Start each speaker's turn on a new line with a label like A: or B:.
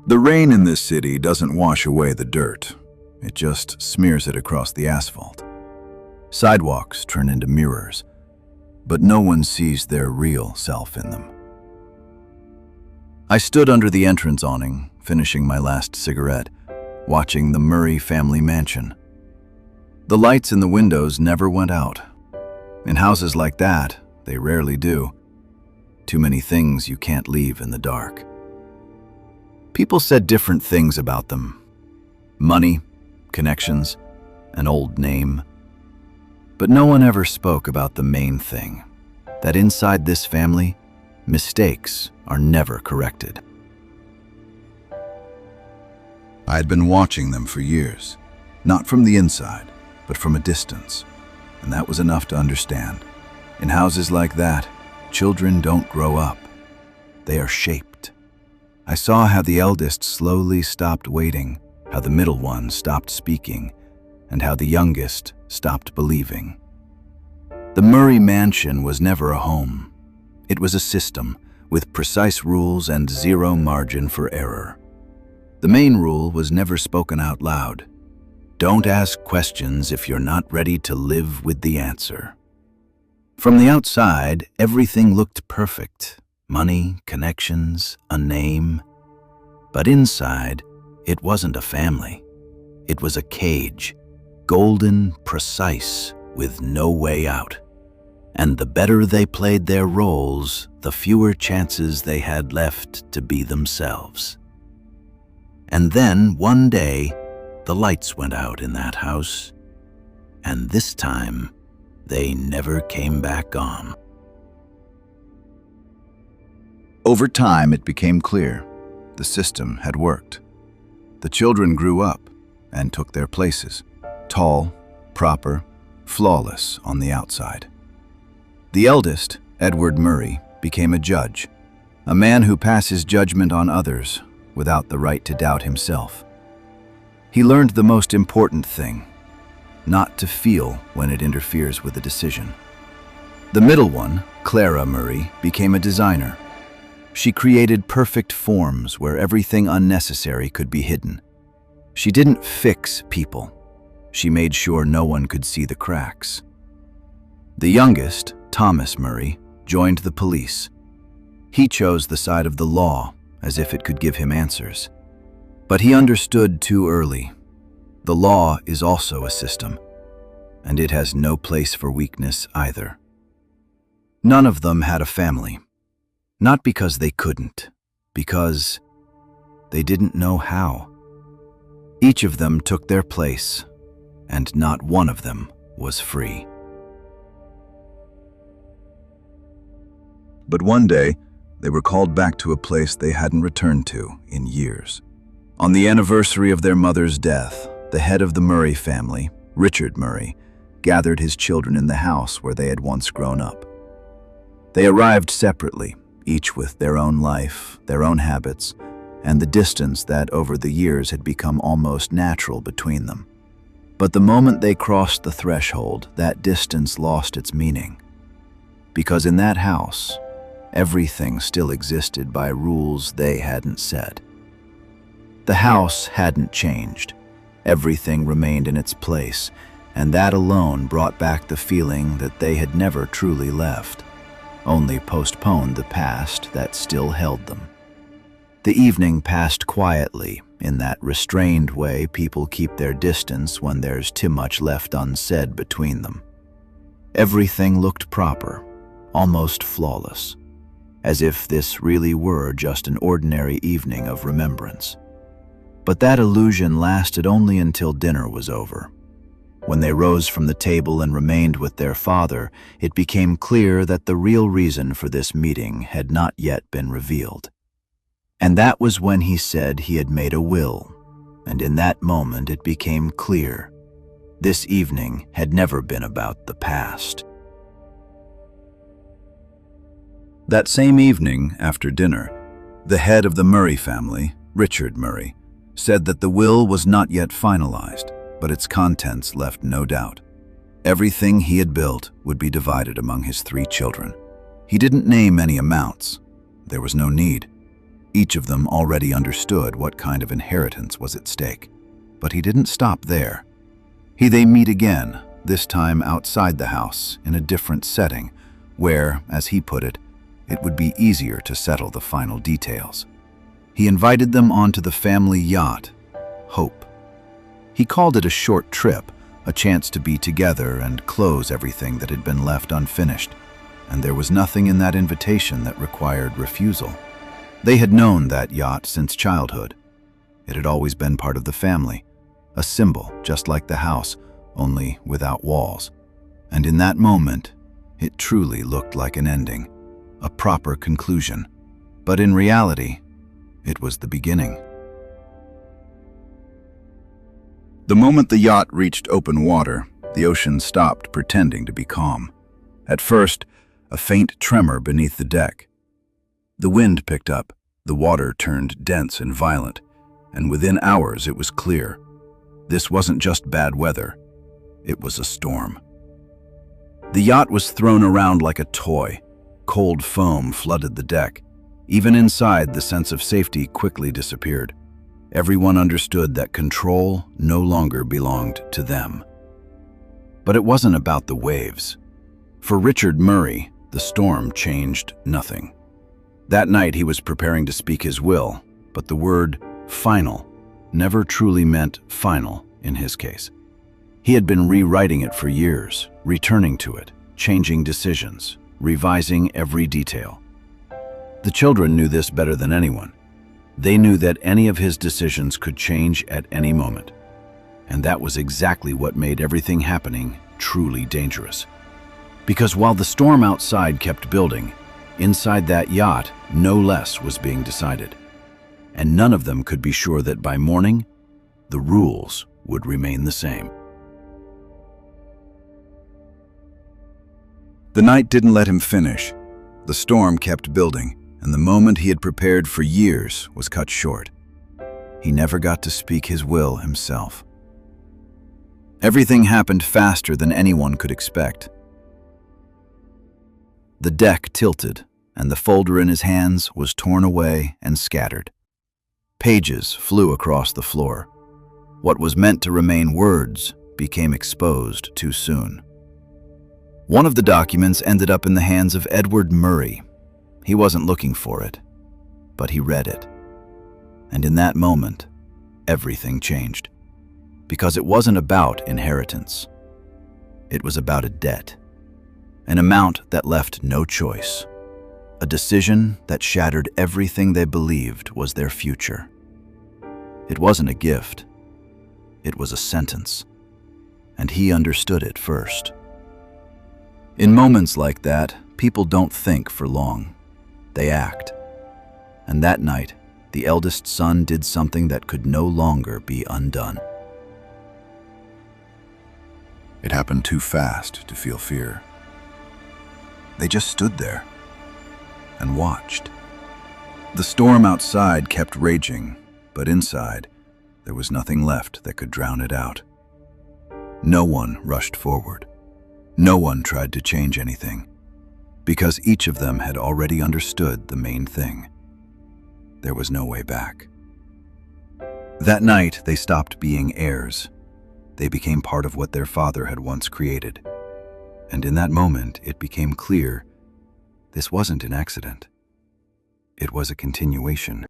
A: The rain in this city doesn't wash away the dirt. It just smears it across the asphalt. Sidewalks turn into mirrors, but no one sees their real self in them. I stood under the entrance awning, finishing my last cigarette, watching the Murray family mansion. The lights in the windows never went out. In houses like that, they rarely do. Too many things you can't leave in the dark. People said different things about them. Money, connections, an old name. But no one ever spoke about the main thing, that inside this family, mistakes are never corrected. I had been watching them for years, not from the inside, but from a distance, and that was enough to understand. In houses like that, children don't grow up. They are shaped. I saw how the eldest slowly stopped waiting, how the middle one stopped speaking, and how the youngest stopped believing. The Murray mansion was never a home. It was a system with precise rules and zero margin for error. The main rule was never spoken out loud. Don't ask questions if you're not ready to live with the answer. From the outside, everything looked perfect. Money, connections, a name. But inside, it wasn't a family. It was a cage, golden, precise, with no way out. And the better they played their roles, the fewer chances they had left to be themselves. And then, one day, the lights went out in that house, and this time, they never came back on. Over time, it became clear the system had worked. The children grew up and took their places, tall, proper, flawless on the outside. The eldest, Edward Murray, became a judge, a man who passes judgment on others without the right to doubt himself. He learned the most important thing, not to feel when it interferes with a decision. The middle one, Clara Murray, became a designer. She created perfect forms where everything unnecessary could be hidden. She didn't fix people. She made sure no one could see the cracks. The youngest, Thomas Murray, joined the police. He chose the side of the law, as if it could give him answers. But he understood too early. The law is also a system, and it has no place for weakness either. None of them had a family. Not because they couldn't, because they didn't know how. Each of them took their place, and not one of them was free. But one day, they were called back to a place they hadn't returned to in years. On the anniversary of their mother's death, the head of the Murray family, Richard Murray, gathered his children in the house where they had once grown up. They arrived separately, each with their own life, their own habits, and the distance that over the years had become almost natural between them. But the moment they crossed the threshold, that distance lost its meaning. Because in that house, everything still existed by rules they hadn't set. The house hadn't changed. Everything remained in its place, and that alone brought back the feeling that they had never truly left, only postponed the past that still held them. The evening passed quietly, in that restrained way people keep their distance when there's too much left unsaid between them. Everything looked proper, almost flawless, as if this really were just an ordinary evening of remembrance. But that illusion lasted only until dinner was over. When they rose from the table and remained with their father, it became clear that the real reason for this meeting had not yet been revealed. And that was when he said he had made a will, and in that moment it became clear. This evening had never been about the past. That same evening, after dinner, the head of the Murray family, Richard Murray, said that the will was not yet finalized, but its contents left no doubt. Everything he had built would be divided among his 3 children. He didn't name any amounts. There was no need. Each of them already understood what kind of inheritance was at stake. But he didn't stop there. They meet again, this time outside the house, in a different setting, where, as he put it would be easier to settle the final details. He invited them onto the family yacht, Hope. He called it a short trip, a chance to be together and close everything that had been left unfinished, and there was nothing in that invitation that required refusal. They had known that yacht since childhood. It had always been part of the family, a symbol just like the house, only without walls. And in that moment, it truly looked like an ending, a proper conclusion. But in reality, it was the beginning. The moment the yacht reached open water, the ocean stopped pretending to be calm. At first, a faint tremor beneath the deck. The wind picked up, the water turned dense and violent, and within hours it was clear. This wasn't just bad weather, it was a storm. The yacht was thrown around like a toy. Cold foam flooded the deck. Even inside, the sense of safety quickly disappeared. Everyone understood that control no longer belonged to them. But it wasn't about the waves. For Richard Murray, the storm changed nothing. That night he was preparing to speak his will, but the word final never truly meant final in his case. He had been rewriting it for years, returning to it, changing decisions, revising every detail. The children knew this better than anyone. They knew that any of his decisions could change at any moment. And that was exactly what made everything happening truly dangerous. Because while the storm outside kept building, inside that yacht, no less was being decided. And none of them could be sure that by morning, the rules would remain the same. The night didn't let him finish. The storm kept building, and the moment he had prepared for years was cut short. He never got to speak his will himself. Everything happened faster than anyone could expect. The deck tilted, and the folder in his hands was torn away and scattered. Pages flew across the floor. What was meant to remain words became exposed too soon. One of the documents ended up in the hands of Edward Murray. He wasn't looking for it, but he read it. And in that moment, everything changed. Because it wasn't about inheritance. It was about a debt. An amount that left no choice. A decision that shattered everything they believed was their future. It wasn't a gift. It was a sentence. And he understood it first. In moments like that, people don't think for long. They act. And that night, the eldest son did something that could no longer be undone. It happened too fast to feel fear. They just stood there and watched. The storm outside kept raging, but inside, there was nothing left that could drown it out. No one rushed forward. No one tried to change anything, because each of them had already understood the main thing. There was no way back. That night, they stopped being heirs. They became part of what their father had once created. And in that moment, it became clear this wasn't an accident. It was a continuation.